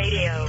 Radio.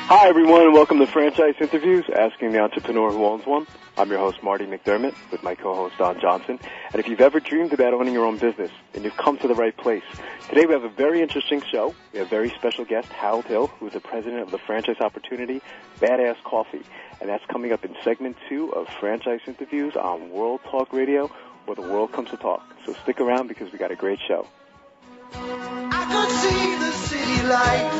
Hi, everyone, and welcome to Franchise Interviews, Asking the Entrepreneur Who Owns One. I'm your host, Marty McDermott, with my co-host, Don Johnson. And if you've ever dreamed about owning your own business, then you've come to the right place. Today we have a very interesting show. We have a very special guest, Harold Hill, who is the president of the franchise opportunity, Badass Coffee. And that's coming up in segment 2 of Franchise Interviews on World Talk Radio, where the world comes to talk. So stick around because we got a great show. I could see the city light.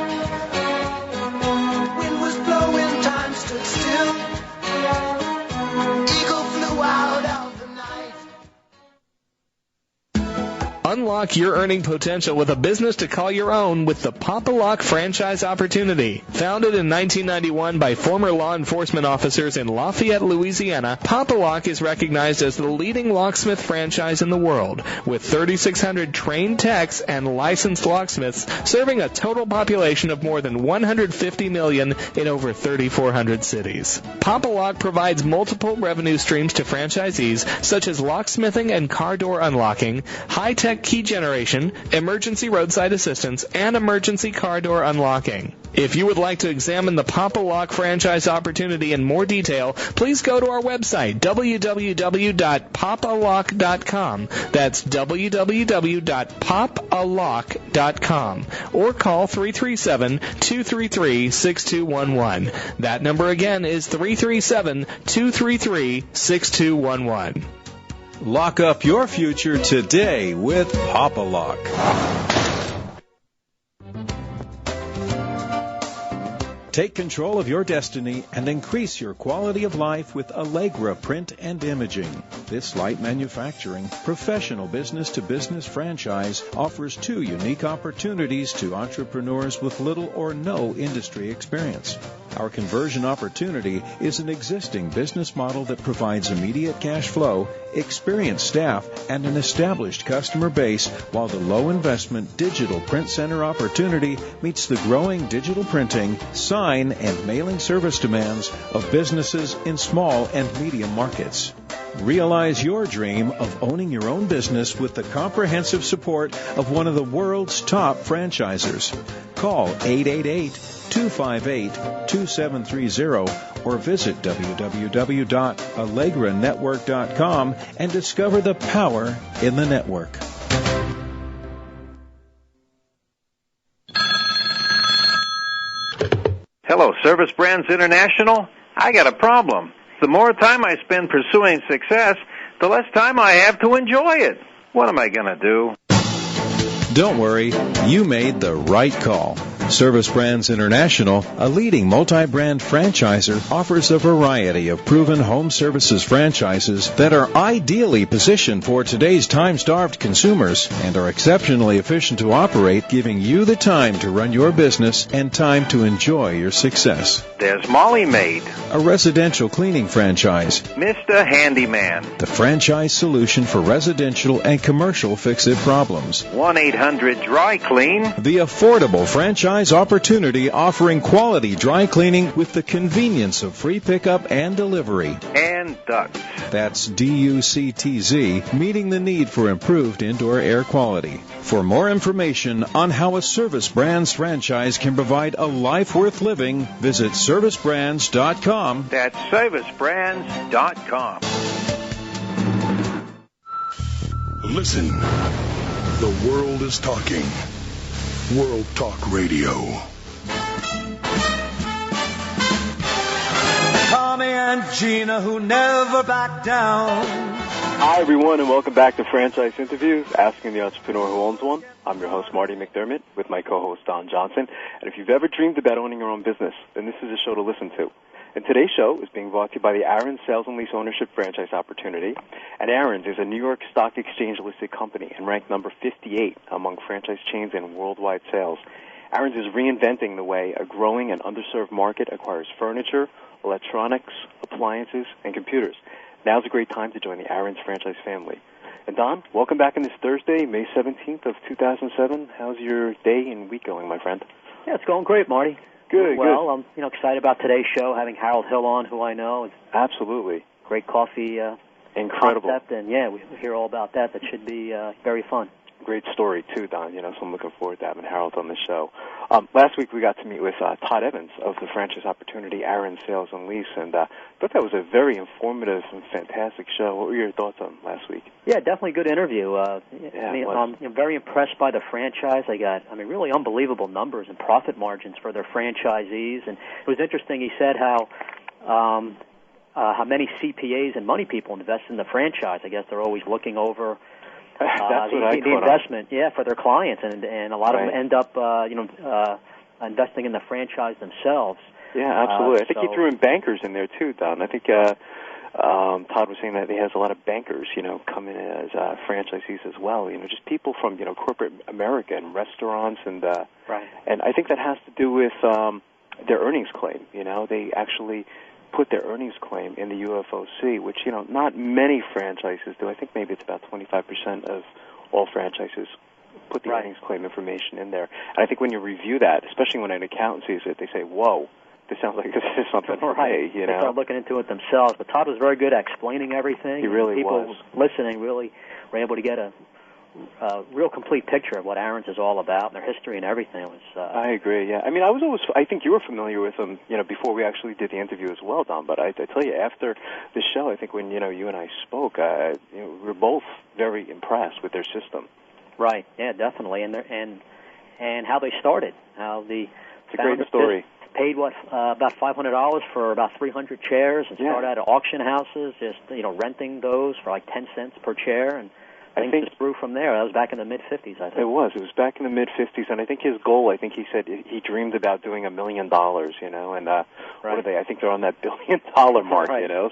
Wind was blowing, time stood still. Eagle flew out of the night. Unlock your earning potential with a business to call your own with the Pop-A-Lock franchise opportunity. Founded in 1991 by former law enforcement officers in Lafayette, Louisiana, Pop-A-Lock is recognized as the leading locksmith franchise in the world, with 3,600 trained techs and licensed locksmiths serving a total population of more than 150 million in over 3,400 cities. Pop-A-Lock provides multiple revenue streams to franchisees, such as locksmithing and car door unlocking, high-tech key generation, emergency roadside assistance, and emergency car door unlocking. If you would like to examine the Pop-A-Lock franchise opportunity in more detail, please go to our website, www.popalock.com. That's www.popalock.com. Or call 337-233-6211. That number again is 337-233-6211. Lock up your future today with Pop-A-Lock. Take control of your destiny and increase your quality of life with Allegra Print and Imaging. This light manufacturing, professional business-to-business franchise offers 2 unique opportunities to entrepreneurs with little or no industry experience. Our conversion opportunity is an existing business model that provides immediate cash flow, experienced staff, and an established customer base, while the low-investment digital print center opportunity meets the growing digital printing, sign, and mailing service demands of businesses in small and medium markets. Realize your dream of owning your own business with the comprehensive support of one of the world's top franchisers. Call 888-258-2730 or visit www.allegranetwork.com and discover the power in the network. Hello, Service Brands International. I got a problem. The more time I spend pursuing success, the less time I have to enjoy it. What am I going to do? Don't worry, you made the right call. Service Brands International, a leading multi-brand franchisor, offers a variety of proven home services franchises that are ideally positioned for today's time-starved consumers and are exceptionally efficient to operate, giving you the time to run your business and time to enjoy your success. There's Molly Maid, a residential cleaning franchise. Mr. Handyman, the franchise solution for residential and commercial fix-it problems. 1-800-DRY CLEAN, the affordable franchise opportunity offering quality dry cleaning with the convenience of free pickup and delivery. And Ducts. That's D-U-C-T-Z, meeting the need for improved indoor air quality. For more information on how a Service Brands franchise can provide a life worth living, visit servicebrands.com. That's servicebrands.com. Listen, the world is talking. World Talk Radio. Tommy and Gina who never back down. Hi, everyone, and welcome back to Franchise Interviews, Asking the Entrepreneur Who Owns One. I'm your host, Marty McDermott, with my co-host, Don Johnson. And if you've ever dreamed about owning your own business, then this is a show to listen to. And today's show is being brought to you by the Aaron's Sales and Lease Ownership Franchise Opportunity. And Aaron's is a New York Stock Exchange-listed company and ranked number 58 among franchise chains in worldwide sales. Aaron's is reinventing the way a growing and underserved market acquires furniture, electronics, appliances, and computers. Now's a great time to join the Aaron's franchise family. And Don, welcome back on this Thursday, May 17th of 2007. How's your day and week going, my friend? Yeah, it's going great, Marty. Good, well, I'm excited about today's show, having Harold Hill on, who I know. Absolutely. Great coffee Incredible. concept, and yeah, we hear all about that. That should be very fun. Great story, too, Don. So I'm looking forward to having Harold on the show. Last week we got to meet with Todd Evans of the franchise opportunity, Aaron Sales and Lease, and I thought that was a very informative and fantastic show. What were your thoughts on last week? Yeah, definitely good interview. It was. I'm very impressed by the franchise. They got, really unbelievable numbers and profit margins for their franchisees, and it was interesting. He said how many CPAs and money people invest in the franchise. I guess they're always looking over the investment, for their clients, and a lot of them end up, investing in the franchise themselves. Yeah, absolutely. I think he threw in bankers in there too, Don. I think Todd was saying that he has a lot of bankers, come in as franchisees as well. Just people from corporate America and restaurants, and and I think that has to do with their earnings claim. They actually put their earnings claim in the UFOC, which, not many franchises do. I think maybe it's about 25% of all franchises put the earnings claim information in there. And I think when you review that, especially when an accountant sees it, they say, whoa, this sounds like this is something for me, They start looking into it themselves. But Todd was very good at explaining everything. He really People was. listening really were able to get a real complete picture of what Aaron's is all about and their history and everything. It was, I agree, yeah. I think you were familiar with them, before we actually did the interview as well, Don, but I tell you, after the show, I think when, you and I spoke, we were both very impressed with their system. Right, yeah, definitely, and how they started, how the It's a great story. Paid about $500 for about 300 chairs, and started out at auction houses, just renting those for like 10 cents per chair, and I think just grew from there. That was back in the mid-50s, I think. It was back in the mid-50s, and I think his goal, he said he dreamed about doing $1 million, and what are they? I think they're on that $1 billion mark,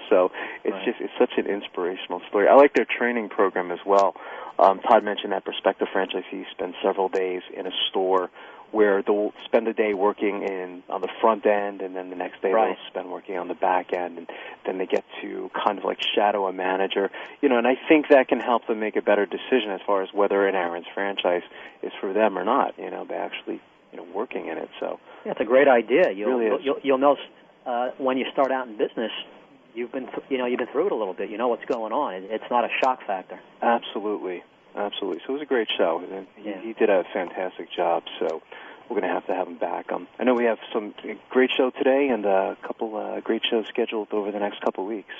so it's such an inspirational story. I like their training program as well. Todd mentioned that prospective franchisees spend several days in a store where they'll spend a day working on the front end, and then the next day they'll spend working on the back end, and then they get to kind of like shadow a manager, and I think that can help them make a better decision as far as whether an Aaron's franchise is for them or not, by actually, working in it. So yeah, it's a great idea. You'll know when you start out in business, you've been through it a little bit. You know what's going on. It's not a shock factor. Absolutely. So it was a great show, and he did a fantastic job, so we're going to have him back. I know we have some great show today and a couple great shows scheduled over the next couple weeks.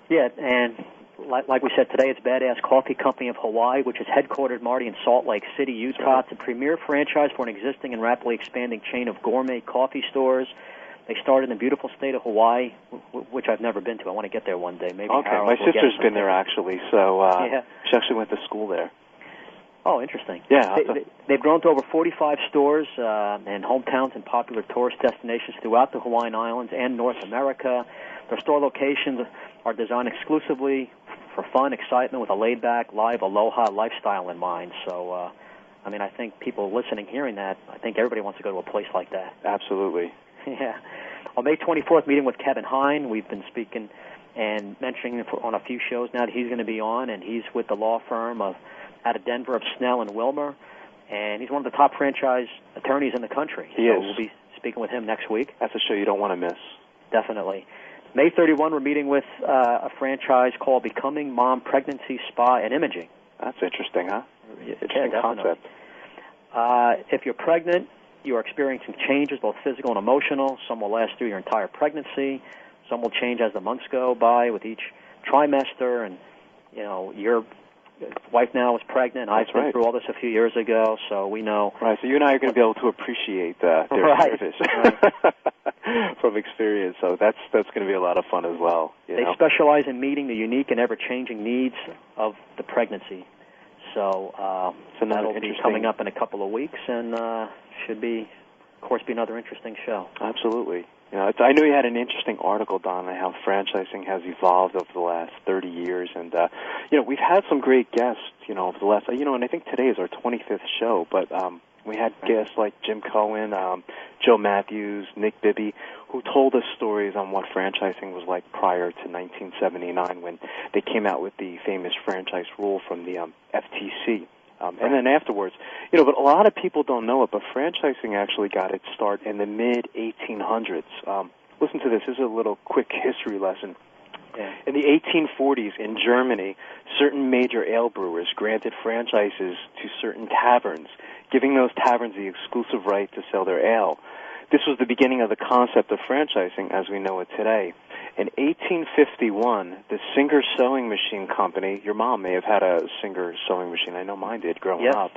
Yeah, and like we said, today it's Badass Coffee Company of Hawaii, which is headquartered, Marty, in Salt Lake City, Utah. It's a premier franchise for an existing and rapidly expanding chain of gourmet coffee stores. They started in the beautiful state of Hawaii, which I've never been to. I want to get there one day. Maybe. Okay, my sister's been there actually, so she actually went to school there. Oh, interesting. Yeah. They've grown to over 45 stores and hometowns and popular tourist destinations throughout the Hawaiian Islands and North America. Their store locations are designed exclusively for fun, excitement, with a laid-back, live, aloha lifestyle in mind. So, I think people listening, hearing that, I think everybody wants to go to a place like that. Absolutely. Yeah. On May 24th, meeting with Kevin Hine. We've been speaking and mentioning on a few shows now that he's going to be on, and he's with the law firm out of Denver of Snell and Wilmer, and he's one of the top franchise attorneys in the country. He is. We'll be speaking with him next week. That's a show you don't want to miss. Definitely. May 31, we're meeting with a franchise called Becoming Mom Pregnancy Spa and Imaging. That's interesting, huh? Interesting concept. If you're pregnant, you are experiencing changes, both physical and emotional. Some will last through your entire pregnancy. Some will change as the months go by with each trimester. And, your wife now is pregnant. I've been through all this a few years ago, so we know. Right, so you and I are going to be able to appreciate their service from experience. So that's going to be a lot of fun as well. They specialize in meeting the unique and ever-changing needs of the pregnancy. So that'll be coming up in a couple of weeks, and should be, of course, be another interesting show. Absolutely. I know you had an interesting article, Don, on how franchising has evolved over the last 30 years, and we've had some great guests, over the last, and I think today is our 25th show, but we had guests like Jim Cohen, Joe Matthews, Nick Bibby, who told us stories on what franchising was like prior to 1979 when they came out with the famous franchise rule from the FTC. And then afterwards, but a lot of people don't know it, but franchising actually got its start in the mid-1800s. Listen to this. This is a little quick history lesson. In the 1840s in Germany, certain major ale brewers granted franchises to certain taverns, giving those taverns the exclusive right to sell their ale. This was the beginning of the concept of franchising as we know it today. In 1851, the Singer Sewing Machine Company, your mom may have had a Singer Sewing Machine, I know mine did growing up,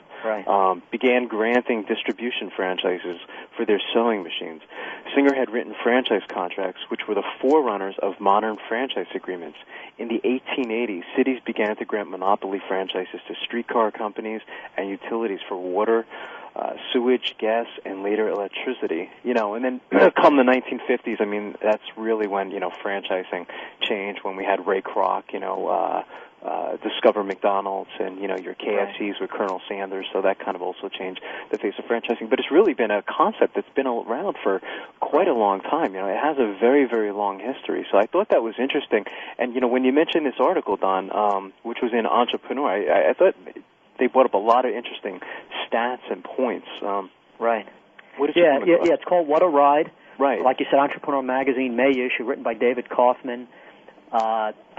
began granting distribution franchises for their sewing machines. Singer had written franchise contracts, which were the forerunners of modern franchise agreements. In the 1880s, cities began to grant monopoly franchises to streetcar companies and utilities for water, sewage, gas, and later electricity. And then come the 1950s, I mean, that's really when, franchising changed, when we had Ray Kroc, Discover McDonald's and, your KFCs with Colonel Sanders, so that kind of also changed the face of franchising. But it's really been a concept that's been around for quite a long time. It has a very, very long history. So I thought that was interesting. And, when you mentioned this article, Don, which was in Entrepreneur, I thought they brought up a lot of interesting stats and points. Right. What is it's called What a Ride. Right. Like you said, Entrepreneur Magazine, May issue, written by David Kaufman.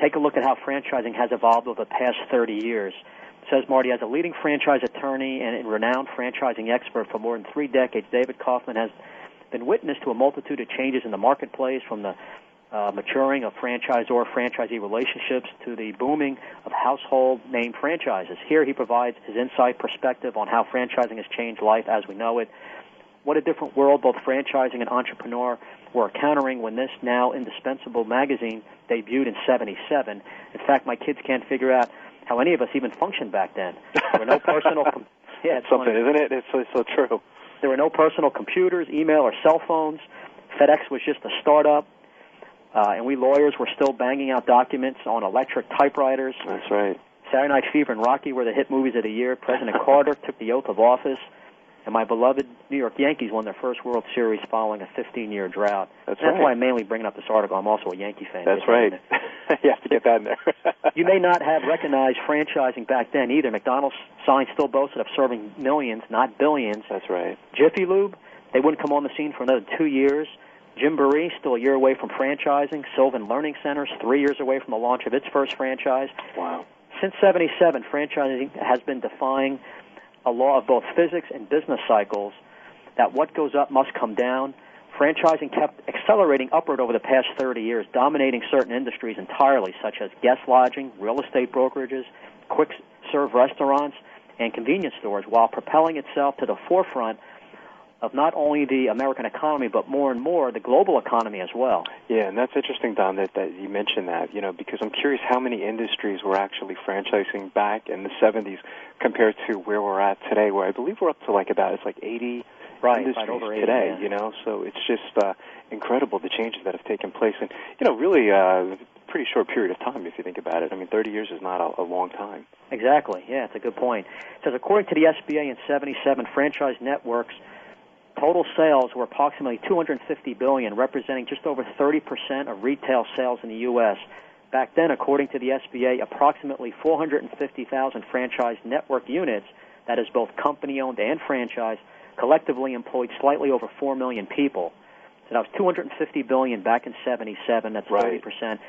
Take a look at how franchising has evolved over the past 30 years. It says, Marty, as a leading franchise attorney and renowned franchising expert for more than 3 decades, David Kaufman has been witness to a multitude of changes in the marketplace, from the maturing of franchisor-franchisee relationships to the booming of household name franchises. Here he provides his insight perspective on how franchising has changed life as we know it. What a different world both franchising and Entrepreneur were encountering when this now indispensable magazine debuted in '77. In fact, my kids can't figure out how any of us even functioned back then. There were no personal... it's something, isn't it? It's so true. There were no personal computers, email, or cell phones. FedEx was just a startup. And we lawyers were still banging out documents on electric typewriters. That's right. Saturday Night Fever and Rocky were the hit movies of the year. President Carter took the oath of office. And my beloved New York Yankees won their first World Series following a 15-year drought. That's why I'm mainly bringing up this article. I'm also a Yankee fan. That's right. You have to get that in there. You may not have recognized franchising back then either. McDonald's sign still boasted of serving millions, not billions. That's right. Jiffy Lube, they wouldn't come on the scene for another 2 years. Jim Barry, still a year away from franchising. Sylvan Learning Centers, 3 years away from the launch of its first franchise. Wow. Since '77, franchising has been defying a law of both physics and business cycles that what goes up must come down. Franchising kept accelerating upward over the past 30 years, dominating certain industries entirely, such as guest lodging, real estate brokerages, quick-serve restaurants, and convenience stores, while propelling itself to the forefront of not only the American economy, but more and more the global economy as well. Yeah, and that's interesting, Don, that you mentioned that, because I'm curious how many industries were actually franchising back in the 70s compared to where we're at today, where I believe we're up to like 80 industries over 80, today, yeah. So it's just incredible the changes that have taken place. And, really a pretty short period of time if you think about it. I mean, 30 years is not a long time. Exactly. Yeah, it's a good point. It says, according to the SBA in '77, franchise networks total sales were approximately $250 billion, representing just over 30% of retail sales in the U.S. Back then, according to the SBA, approximately 450,000 franchise network units, that is both company-owned and franchise, collectively employed slightly over 4 million people. So that was $250 billion back in '77. That's 30%.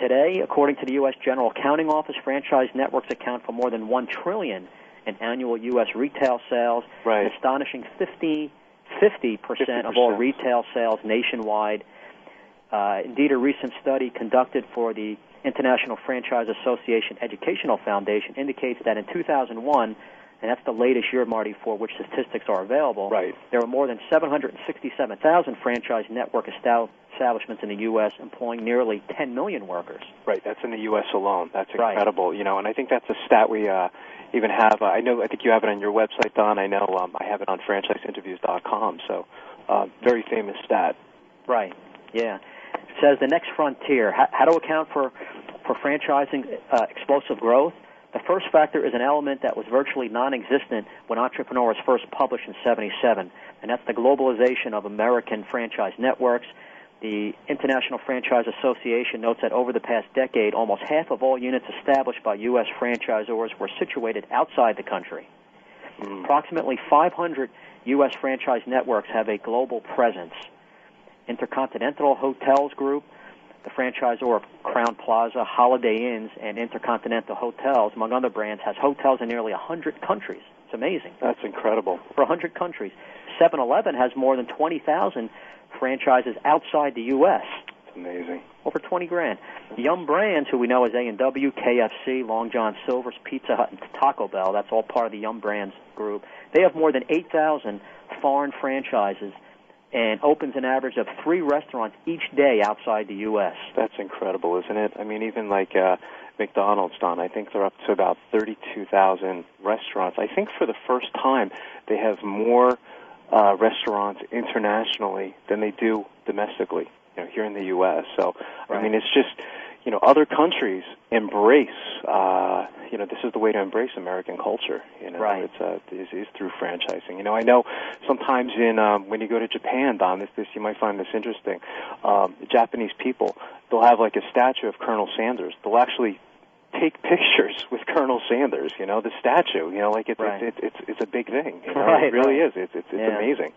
Today, according to the U.S. General Accounting Office, franchise networks account for more than $1 trillion in annual U.S. retail sales, an astonishing 50% of all retail sales nationwide. Indeed, a recent study conducted for the International Franchise Association Educational Foundation indicates that in 2001, and that's the latest year, Marty, for which statistics are available, there were more than 767,000 franchise network establishments in the U.S., employing nearly 10 million workers. Right, that's in the U.S. alone. That's incredible, and I think that's a stat we even have. I think you have it on your website, Don. I know I have it on franchiseinterviews.com, so very famous stat. Right, yeah. It says the next frontier, how to account for franchising explosive growth. The first factor is an element that was virtually non-existent when Entrepreneur was first published in '77, and that's the globalization of American franchise networks. The International Franchise Association notes that over the past decade, almost half of all units established by U.S. franchisors were situated outside the country. Approximately 500 U.S. franchise networks have a global presence. Intercontinental Hotels Group, the franchisor of Crown Plaza, Holiday Inns, and Intercontinental Hotels, among other brands, has hotels in nearly 100 countries. It's amazing. That's incredible. For 100 countries. 7-Eleven has more than 20,000 franchises outside the U.S. It's amazing. Over 20 grand. Yum Brands, who we know as A&W, KFC, Long John Silver's, Pizza Hut, and Taco Bell, that's all part of the Yum Brands group. They have more than 8,000 foreign franchises and opens an average of 3 restaurants each day outside the U.S. That's incredible, isn't it? I mean, even like McDonald's, Don, I think they're up to about 32,000 restaurants. I think for the first time they have more restaurants internationally than they do domestically, here in the U.S. So, right. I mean, it's just, other countries embrace, this is the way to embrace American culture. Right. It's through franchising. I know sometimes when you go to Japan, Don, this you might find this interesting. Japanese people, they'll have like a statue of Colonel Sanders. They'll actually take pictures with Colonel Sanders. The statue. It's a big thing. Right, it really right. is. It's amazing.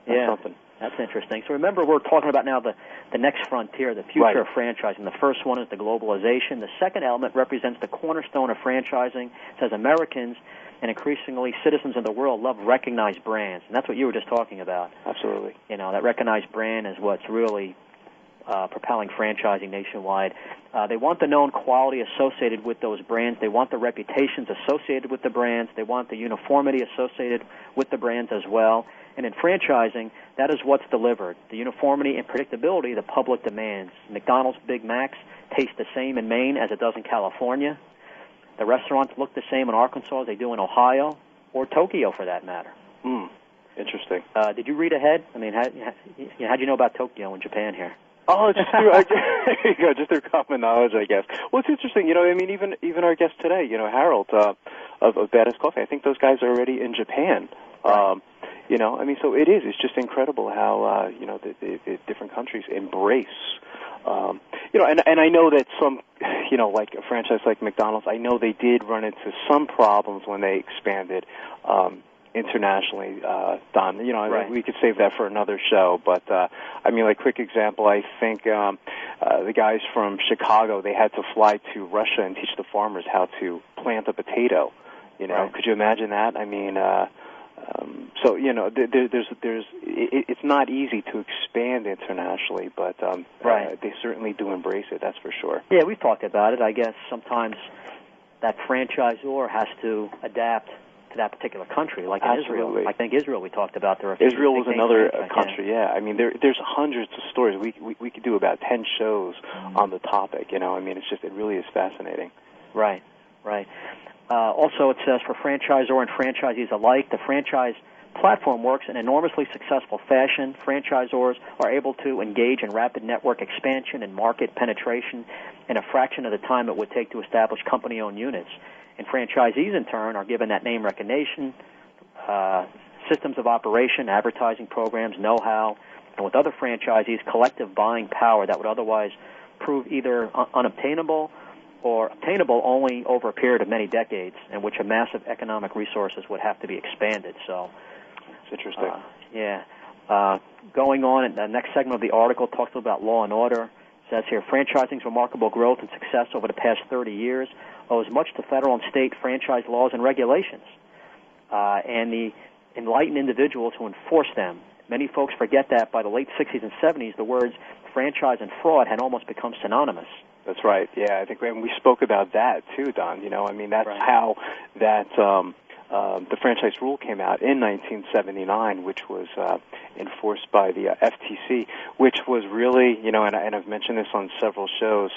That's something. That's interesting. So remember, we're talking about now the next frontier, the future of franchising. The first one is the globalization. The second element represents the cornerstone of franchising. It says Americans and increasingly citizens of the world love recognized brands. And that's what you were just talking about. Absolutely. That recognized brand is what's really propelling franchising nationwide. They want the known quality associated with those brands. They want the reputations associated with the brands. They want the uniformity associated with the brands as well. And in franchising, that is what's delivered. The uniformity and predictability the public demands. McDonald's Big Macs taste the same in Maine as it does in California. The restaurants look the same in Arkansas as they do in Ohio, or Tokyo for that matter. Interesting. Did you read ahead? I mean, how'd you know about Tokyo in Japan here? Oh, just through common knowledge, I guess. Well, it's interesting, even our guest today, Harold of Badass Coffee, I think those guys are already in Japan. Right. So it is. It's just incredible how, the different countries embrace, and I know that some, like a franchise like McDonald's, I know they did run into some problems when they expanded, internationally, Don. Right. We could save that for another show, but, quick example, I think, the guys from Chicago, they had to fly to Russia and teach the farmers how to plant a potato, Right. Could you imagine that? I mean, it's not easy to expand internationally, but they certainly do embrace it. That's for sure. Yeah, we've talked about it. I guess sometimes that franchisor has to adapt to that particular country, like in Israel. I think Israel we talked about. Israel was another country. Yeah, I mean there's hundreds of stories. We could do about 10 shows on the topic. It really is fascinating. Right. Also, it says for franchisor and franchisees alike, the franchise platform works in enormously successful fashion. Franchisors are able to engage in rapid network expansion and market penetration in a fraction of the time it would take to establish company-owned units. And franchisees, in turn, are given that name recognition, systems of operation, advertising programs, know-how, and with other franchisees, collective buying power that would otherwise prove either unobtainable or obtainable only over a period of many decades, in which a massive economic resources would have to be expanded. So, it's interesting. Going on, the next segment of the article talks about law and order. It says here, franchising's remarkable growth and success over the past 30 years owes much to federal and state franchise laws and regulations, and the enlightened individuals who enforce them. Many folks forget that by the late 60s and 70s, the words franchise and fraud had almost become synonymous. That's right. Yeah, I think we spoke about that too, Don. That's right. How that the franchise rule came out in 1979, which was enforced by the FTC, which was really, and I've mentioned this on several shows,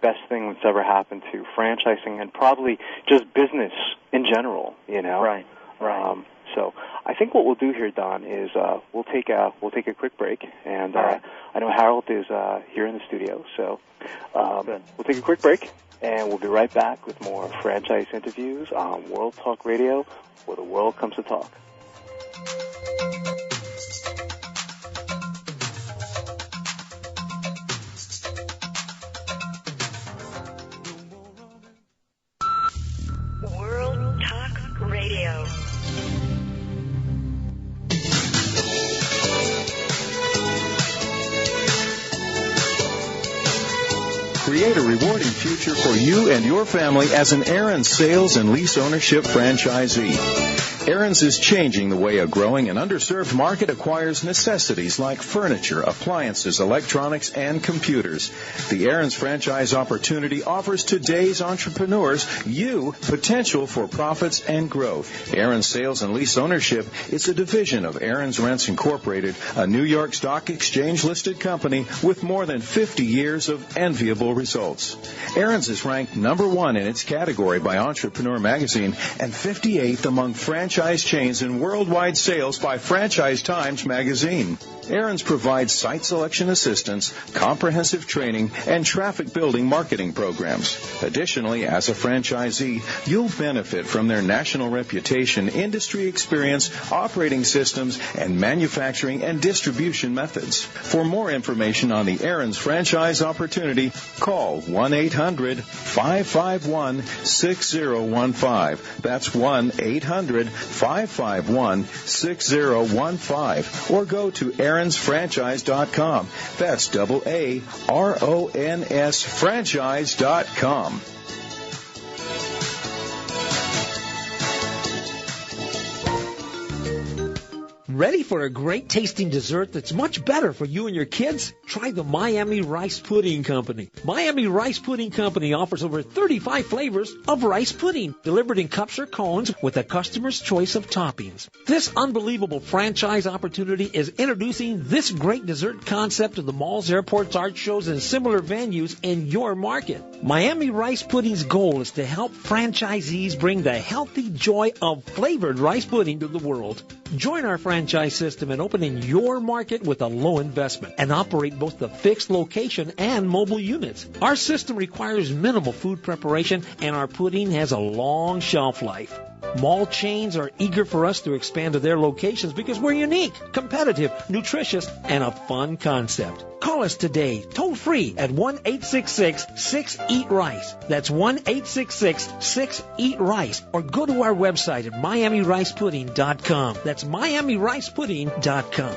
best thing that's ever happened to franchising and probably just business in general. Right. So I think what we'll do here, Don, is we'll take a quick break, and right. I know Harold is here in the studio, so we'll take a quick break, and we'll be right back with more franchise interviews on World Talk Radio, where the world comes to talk. World Talk Radio. create a rewarding future for you and your family as an Aaron's Sales and Lease Ownership franchisee. Aaron's is changing the way a growing and underserved market acquires necessities like furniture, appliances, electronics, and computers. The Aaron's franchise opportunity offers today's entrepreneurs potential for profits and growth. Aaron's Sales and Lease Ownership is a division of Aaron's Rents Incorporated, a New York Stock Exchange-listed company with more than 50 years of enviable results. Aaron's is ranked number 1 in its category by Entrepreneur Magazine and 58th among franchise chains in worldwide sales by Franchise Times magazine. Aaron's provides site selection assistance, comprehensive training, and traffic building marketing programs. Additionally, as a franchisee, you'll benefit from their national reputation, industry experience, operating systems, and manufacturing and distribution methods. For more information on the Aaron's franchise opportunity, call 1-800-551-6015. That's 1-800-551-6015. Or go to aaronsfranchise.com. That's AARONS franchise.com. Ready for a great tasting dessert that's much better for you and your kids? Try the Miami Rice Pudding Company. Miami Rice Pudding Company offers over 35 flavors of rice pudding, delivered in cups or cones with a customer's choice of toppings. This unbelievable franchise opportunity is introducing this great dessert concept to the malls, airports, art shows, and similar venues in your market. Miami Rice Pudding's goal is to help franchisees bring the healthy joy of flavored rice pudding to the world. Join our franchise system and open in your market with a low investment and operate both the fixed location and mobile units. Our system requires minimal food preparation, and our pudding has a long shelf life. Mall chains are eager for us to expand to their locations because we're unique, competitive, nutritious, and a fun concept. Call us today, toll free at 1-866-6-EAT-RICE. That's 1-866-6-EAT-RICE. Or go to our website at MiamiRicePudding.com. That's MiamiRicePudding.com.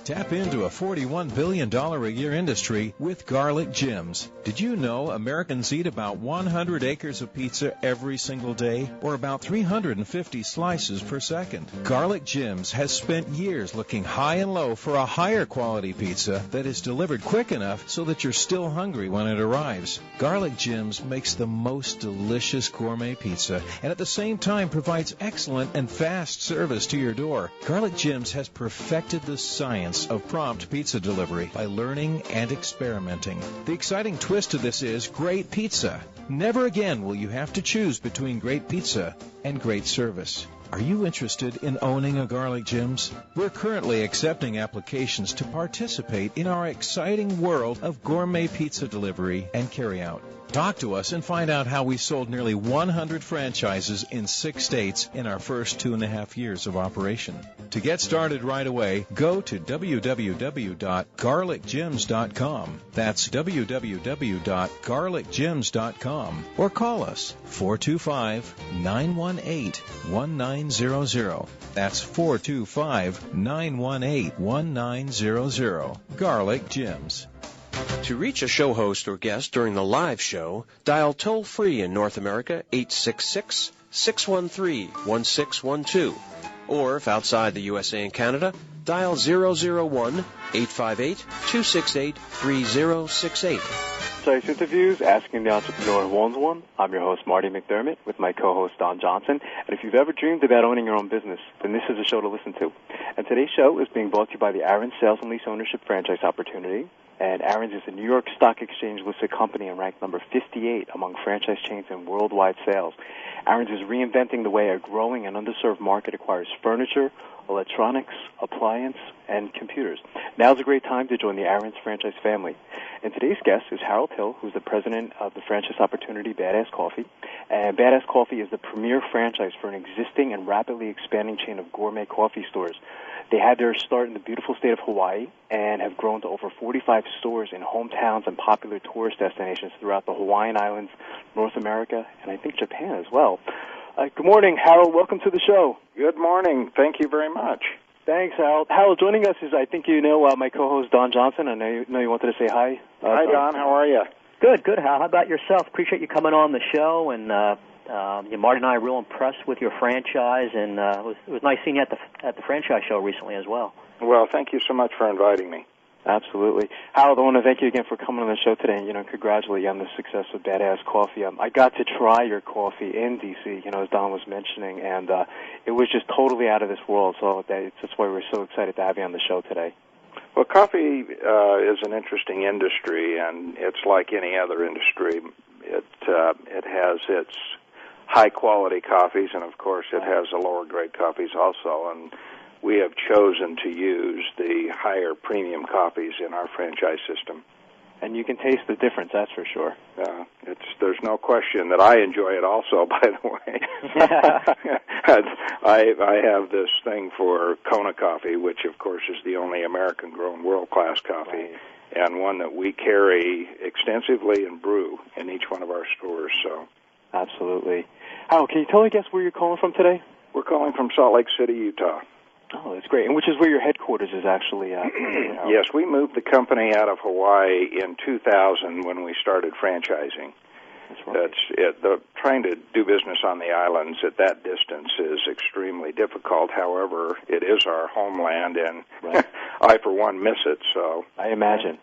Tap into a $41 billion a year industry with Garlic Gems. Did you know Americans eat about 100 acres of pizza every single day, or about 350 slices per second? Garlic Gems has spent years looking high and low for a higher quality pizza that is delivered quick enough so that you're still hungry when it arrives. Garlic Gems makes the most delicious gourmet pizza and at the same time provides excellent and fast service to your door. Garlic Gems has perfected the science of prompt pizza delivery by learning and experimenting. The exciting twist to this is great pizza. Never again will you have to choose between great pizza and great service. Are you interested in owning a Garlic Gems? We're currently accepting applications to participate in our exciting world of gourmet pizza delivery and carryout. Talk to us and find out how we sold nearly 100 franchises in 6 states in our first 2.5 years of operation. To get started right away, go to www.garlicgems.com. That's www.garlicgems.com. Or call us 425-918-1900. That's 425-918-1900. Garlic Gems. To reach a show host or guest during the live show, dial toll-free in North America 866-613-1612. Or if outside the USA and Canada, dial 001-858-268-3068. Franchise interviews, asking the entrepreneur who owns one. I'm your host, Marty McDermott, with my co-host, Don Johnson. And if you've ever dreamed about owning your own business, then this is a show to listen to. And today's show is being brought to you by the Aaron's Sales and Lease Ownership Franchise Opportunity. And Aaron's is a New York Stock Exchange-listed company and ranked number 58 among franchise chains in worldwide sales. Aaron's is reinventing the way a growing and underserved market acquires furniture, electronics, appliance, and computers. Now's a great time to join the Aaron's franchise family. And today's guest is Harold Hill, who's the president of the franchise opportunity Badass Coffee. And Badass Coffee is the premier franchise for an existing and rapidly expanding chain of gourmet coffee stores. They had their start in the beautiful state of Hawaii and have grown to over 45 stores in hometowns and popular tourist destinations throughout the Hawaiian Islands, North America, and I think Japan as well. Good morning, Harold. Welcome to the show. Good morning. Thank you very much. Thanks, Harold. Harold, joining us is, I think you know, my co-host Don Johnson. I know you wanted to say hi. Hi, Don. How are you? Good, Hal. How about yourself? Appreciate you coming on the show, and Marty and I are real impressed with your franchise, and it was nice seeing you at the franchise show recently as well. Well, thank you so much for inviting me. Absolutely. Harold, I want to thank you again for coming on the show today and, congratulate you on the success of Badass Coffee. I got to try your coffee in D.C., as Don was mentioning, and it was just totally out of this world, so that's why we're so excited to have you on the show today. Well, coffee is an interesting industry, and it's like any other industry. It has its high-quality coffees, and, of course, it has the lower-grade coffees also, and we have chosen to use the higher premium coffees in our franchise system. And you can taste the difference, that's for sure. There's no question that I enjoy it also, by the way. I have this thing for Kona coffee, which, of course, is the only American-grown world-class coffee, and one that we carry extensively and brew in each one of our stores. So, absolutely. Hal, can you tell, I guess, where you're calling from today? We're calling from Salt Lake City, Utah. Oh, that's great. And which is where your headquarters is actually at? Yes, we moved the company out of Hawaii in 2000 when we started franchising. That's right. Trying to do business on the islands at that distance is extremely difficult. However, it is our homeland, and I, for one, miss it. So I imagine.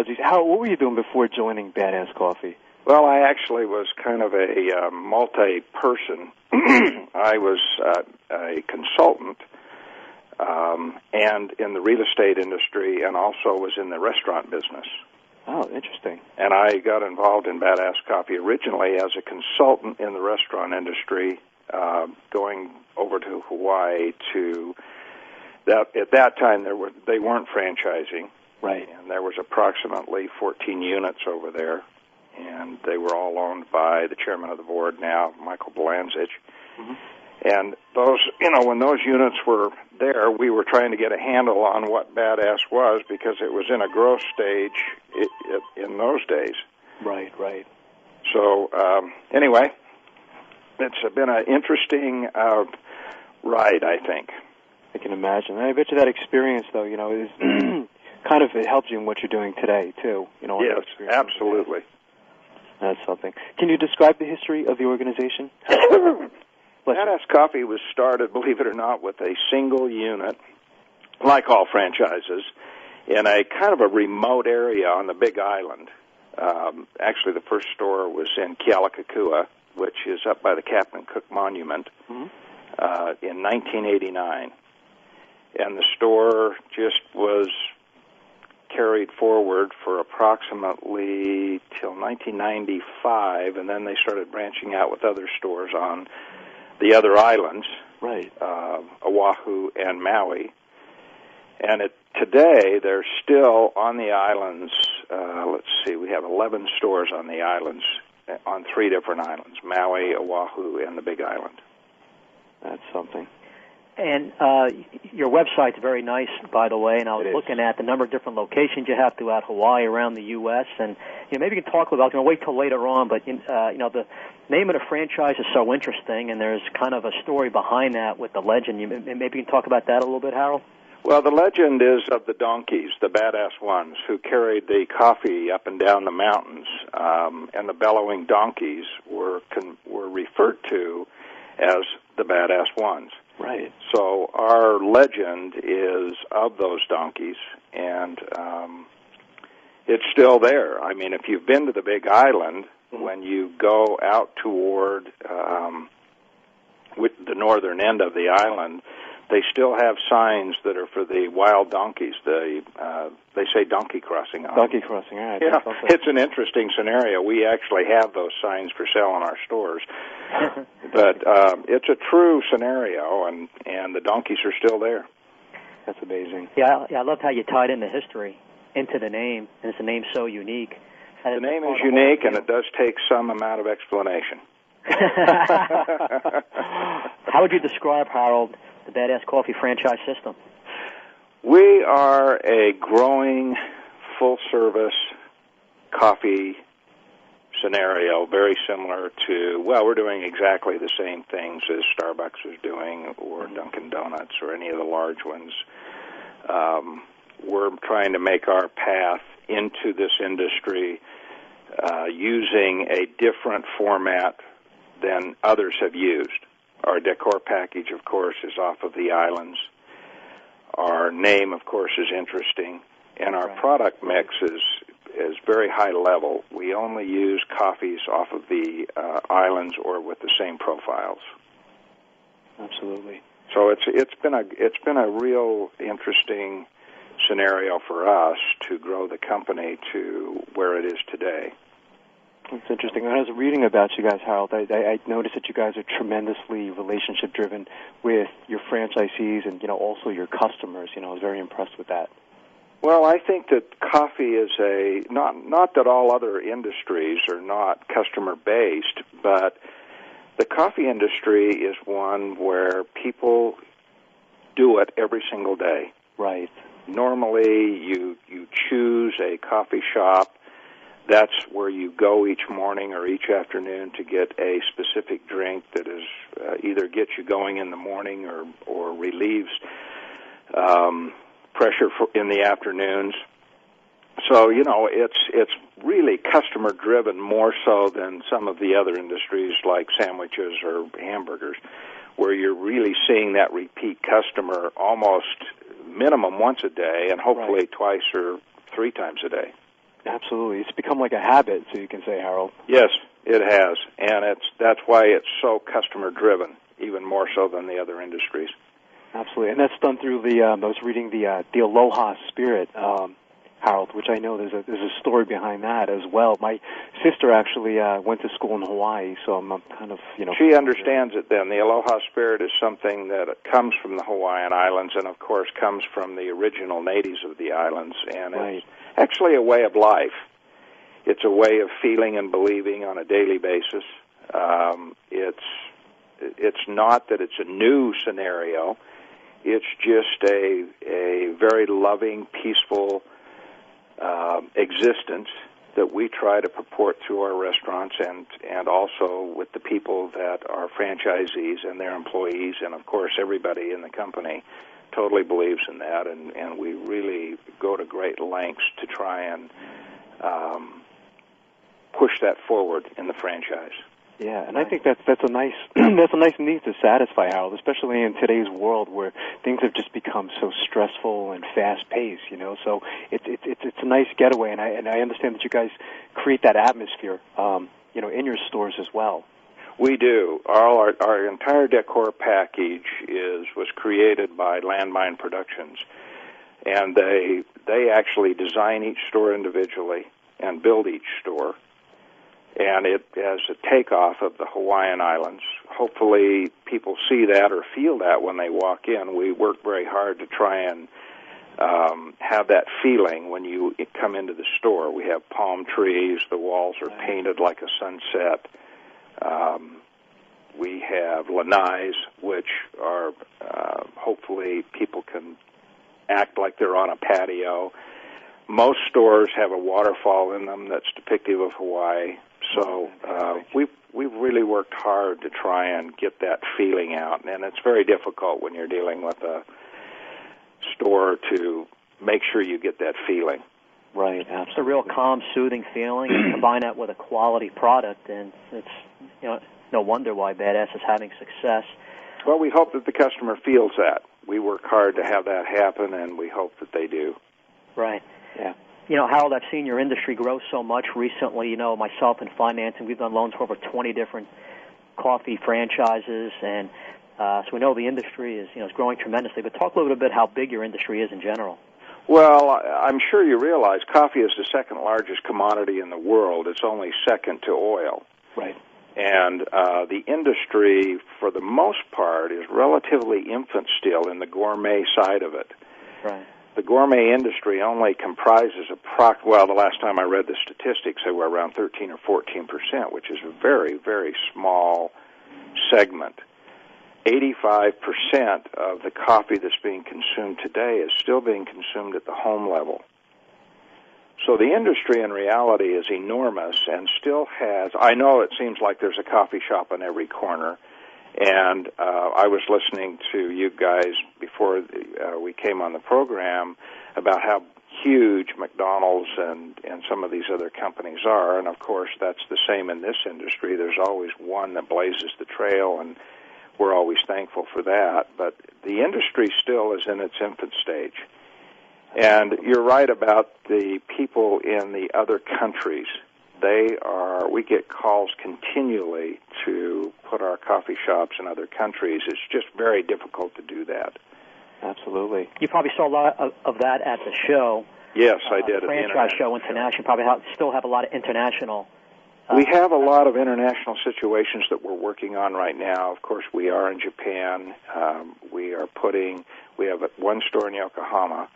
Geez. What were you doing before joining Badass Coffee? Well, I actually was kind of a multi-person. I was a consultant and in the real estate industry, and also was in the restaurant business. Oh, interesting. And I got involved in Badass Coffee originally as a consultant in the restaurant industry, going over to Hawaii to that. At that time, they weren't franchising. Right. And there was approximately 14 units over there. And they were all owned by the chairman of the board now, Michael Belanzich. Mm-hmm. And those, when those units were there, we were trying to get a handle on what Badass was, because it was in a growth stage in those days. Right. So, anyway, it's been an interesting ride, I think. I can imagine. I bet you that experience, though, is kind of, it helps you in what you're doing today, too. Yes, absolutely. That's something. Can you describe the history of the organization? Badass Coffee was started, believe it or not, with a single unit, like all franchises, in a kind of a remote area on the Big Island. Actually, the first store was in Kealakekua, which is up by the Captain Cook Monument, in 1989. And the store just was carried forward for approximately till 1995, and then they started branching out with other stores on the other islands, right? Oahu and Maui. And today they're still on the islands. Let's see, we have 11 stores on the islands, on 3 different islands: Maui, Oahu, and the Big Island. That's something. And your website's very nice, by the way, and I was looking at the number of different locations you have throughout Hawaii, around the U.S., and maybe you can talk about, wait till later on, but the name of the franchise is so interesting, and there's kind of a story behind that with the legend. Maybe you can talk about that a little bit, Harold? Well, the legend is of the donkeys, the badass ones, who carried the coffee up and down the mountains, and the bellowing donkeys were referred to as the badass ones. Right. So our legend is of those donkeys, and it's still there. I mean, if you've been to the Big Island, when you go out toward with the northern end of the island, they still have signs that are for the wild donkeys. They say donkey crossing on them. Donkey crossing, all right. Yeah, it's an interesting scenario. We actually have those signs for sale in our stores. But it's a true scenario, and the donkeys are still there. That's amazing. Yeah, I love how you tied in the history into the name, and it's a name so unique. The name is unique, and it does take some amount of explanation. How would you describe, Harold, the Badass Coffee franchise system? We are a growing, full-service coffee scenario, very similar to, well, we're doing exactly the same things as Starbucks is doing or Dunkin' Donuts or any of the large ones. We're trying to make our path into this industry using a different format than others have used. Our decor package, of course, is off of the islands. Our name, of course, is interesting. And our product mix is very high level. We only use coffees off of the islands or with the same profiles. Absolutely. So it's been a real interesting scenario for us to grow the company to where it is today. It's interesting. When I was reading about you guys, Harold, I noticed that you guys are tremendously relationship-driven with your franchisees and, also your customers. I was very impressed with that. Well, I think that coffee is not that all other industries are not customer-based, but the coffee industry is one where people do it every single day. Right. Normally, you choose a coffee shop. That's where you go each morning or each afternoon to get a specific drink that is either gets you going in the morning or relieves pressure in the afternoons. So, it's really customer driven more so than some of the other industries like sandwiches or hamburgers, where you're really seeing that repeat customer almost minimum once a day and hopefully twice or three times a day. Absolutely. It's become like a habit, so you can say, Harold. Yes, it has. And that's why it's so customer driven, even more so than the other industries. Absolutely. And that's done through I was reading the Aloha Spirit, Harold, which I know there's a story behind that as well. My sister actually went to school in Hawaii, so I'm kind of, She understands it then. The Aloha Spirit is something that comes from the Hawaiian Islands and, of course, comes from the original natives of the islands. And it's actually a way of life. It's a way of feeling and believing on a daily basis. It's not that it's a new scenario. It's just a very loving, peaceful existence that we try to purport through our restaurants and also with the people that are franchisees and their employees, and of course everybody in the company totally believes in that, and we really go to great lengths to try and push that forward in the franchise. Yeah, and I think that's a nice need to satisfy, Harold, especially in today's world where things have just become so stressful and fast paced. So it's a nice getaway, and I understand that you guys create that atmosphere, in your stores as well. We do. Our entire decor package was created by Landmine Productions, and they actually design each store individually and build each store. And it has a takeoff of the Hawaiian Islands. Hopefully people see that or feel that when they walk in. We work very hard to try and have that feeling when you come into the store. We have palm trees. The walls are painted like a sunset. We have lanais, which are hopefully people can act like they're on a patio. Most stores have a waterfall in them that's depictive of Hawaii. So we've really worked hard to try and get that feeling out, and it's very difficult when you're dealing with a store to make sure you get that feeling. Right, absolutely. It's a real calm, soothing feeling, and combine that with a quality product, and it's no wonder why Badass is having success. Well, we hope that the customer feels that. We work hard to have that happen, and we hope that they do. Right. Yeah. Harold, I've seen your industry grow so much recently. Myself in financing, we've done loans for over 20 different coffee franchises, and so we know the industry is growing tremendously. But talk a little bit how big your industry is in general. Well, I'm sure you realize coffee is the second largest commodity in the world. It's only second to oil. Right. And the industry, for the most part, is relatively infant still in the gourmet side of it. Right. The gourmet industry only comprises the last time I read the statistics, they were around 13 or 14%, which is a very, very small segment. 85% of the coffee that's being consumed today is still being consumed at the home level. So the industry in reality is enormous and still has, I know it seems like there's a coffee shop on every corner, and I was listening to you guys before we came on the program about how huge McDonald's and some of these other companies are, and of course that's the same in this industry. There's always one that blazes the trail, and we're always thankful for that, but the industry still is in its infant stage. And you're right about the people in the other countries. We get calls continually to put our coffee shops in other countries. It's just very difficult to do that. Absolutely. You probably saw a lot of that at the show. Yes, I did. The franchise show international. Probably still have a lot of international. We have a lot of international situations that we're working on right now. Of course, we are in Japan. We have one store in Yokohama,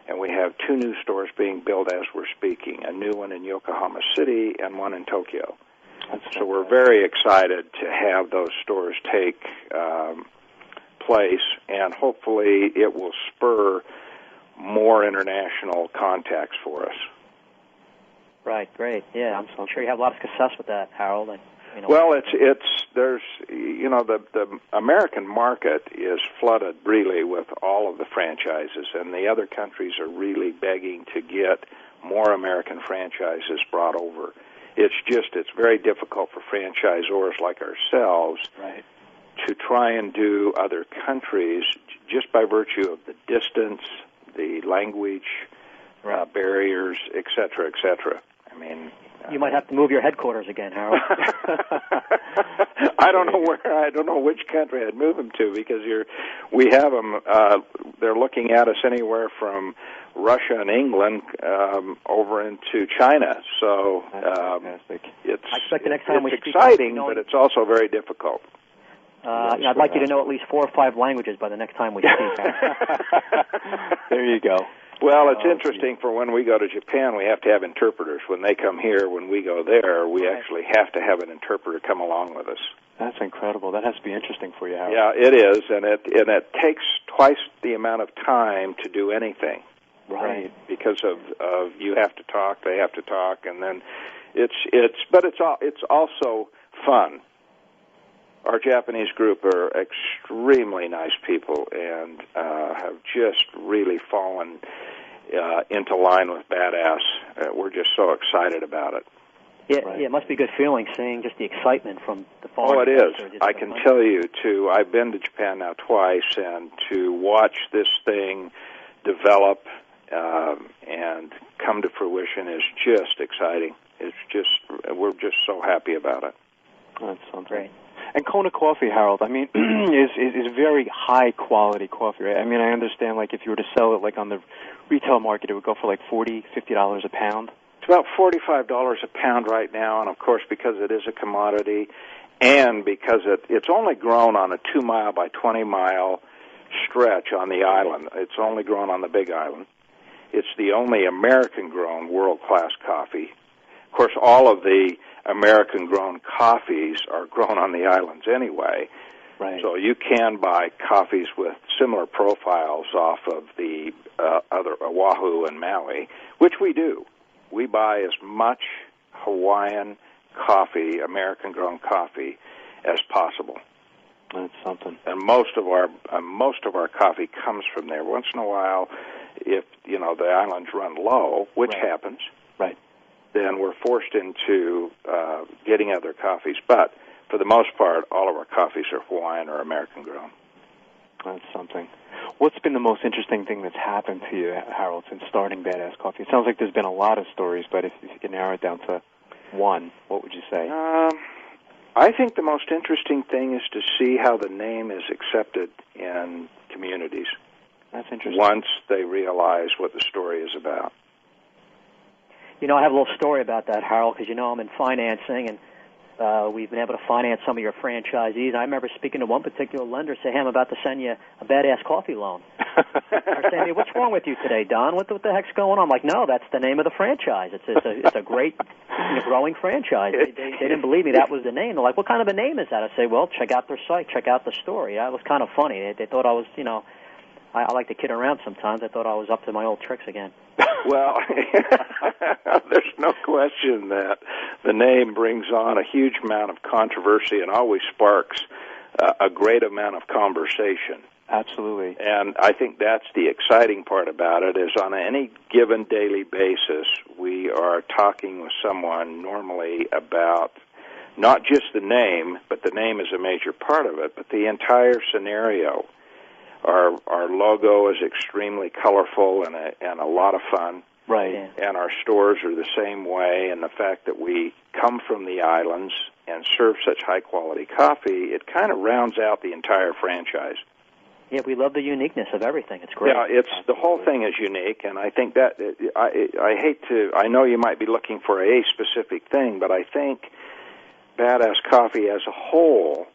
and we have 2 new stores being built as we're speaking, a new one in Yokohama City and one in Tokyo. So we're very excited to have those stores take place, and hopefully it will spur more international contacts for us. Right, great. Yeah, I'm sure you have a lot of success with that, Harold. Well, there's the American market is flooded really with all of the franchises, and the other countries are really begging to get more American franchises brought over. It's very difficult for franchisors like ourselves to try and do other countries just by virtue of the distance, the language barriers, et cetera, et cetera. I mean, you might have to move your headquarters again, Harold. I don't know which country I'd move them to, because we have them. They're looking at us anywhere from Russia and England over into China. So it's exciting, but it's also very difficult. I'd like you to know at least 4 or 5 languages by the next time we speak. There you go. Well, it's interesting for when we go to Japan, we have to have interpreters. When they come here, when we go there, we actually have to have an interpreter come along with us. That's incredible. That has to be interesting for you, Howard. Yeah, it is, and it takes twice the amount of time to do anything. Right. Because of you have to talk, they have to talk, and then it's also fun. Our Japanese group are extremely nice people and have just really fallen into line with badass. We're just so excited about it. Yeah, it must be a good feeling seeing just the excitement from the foreign. Oh, it is. I can tell you, I've been to Japan now twice, and to watch this thing develop and come to fruition is just exciting. We're just so happy about it. That's something. Great. And Kona Coffee, Harold, I mean, is very high quality coffee, right? I mean, I understand, like, if you were to sell it, like, on the retail market, it would go for, like, $40, $50 a pound. It's about $45 a pound right now, and, of course, because it is a commodity, and because it's only grown on a 2-mile by 20-mile stretch on the island. It's only grown on the Big Island. It's the only American-grown world-class coffee. Of course, all of the American-grown coffees are grown on the islands anyway. Right. So you can buy coffees with similar profiles off of the other Oahu and Maui, which we do. We buy as much Hawaiian coffee, American-grown coffee, as possible. That's something. And most of our coffee comes from there. Once in a while, if the islands run low, which happens, then we're forced into getting other coffees. But for the most part, all of our coffees are Hawaiian or American-grown. That's something. What's been the most interesting thing that's happened to you, Harold, since starting Badass Coffee? It sounds like there's been a lot of stories, but if you can narrow it down to one, what would you say? I think the most interesting thing is to see how the name is accepted in communities. That's interesting. Once they realize what the story is about. I have a little story about that, Harold, because I'm in financing, and we've been able to finance some of your franchisees. I remember speaking to one particular lender, say, hey, I'm about to send you a Badass Coffee loan. They're saying, what's wrong with you today, Don? What the heck's going on? I'm like, no, that's the name of the franchise. It's a great growing franchise. They didn't believe me. That was the name. They're like, what kind of a name is that? I say, well, check out their site, check out the story. That was kind of funny. They thought I was, I like to kid around sometimes. I thought I was up to my old tricks again. Well, there's no question that the name brings on a huge amount of controversy and always sparks a great amount of conversation. Absolutely. And I think that's the exciting part about it, is on any given daily basis, we are talking with someone normally about not just the name, but the name is a major part of it, but the entire scenario. Our logo is extremely colorful and a lot of fun. Right. And our stores are the same way, and the fact that we come from the islands and serve such high-quality coffee, it kind of rounds out the entire franchise. Yeah, we love the uniqueness of everything. It's great. Yeah, the whole thing is unique, and I think that I know you might be looking for a specific thing, but I think Badass Coffee as a whole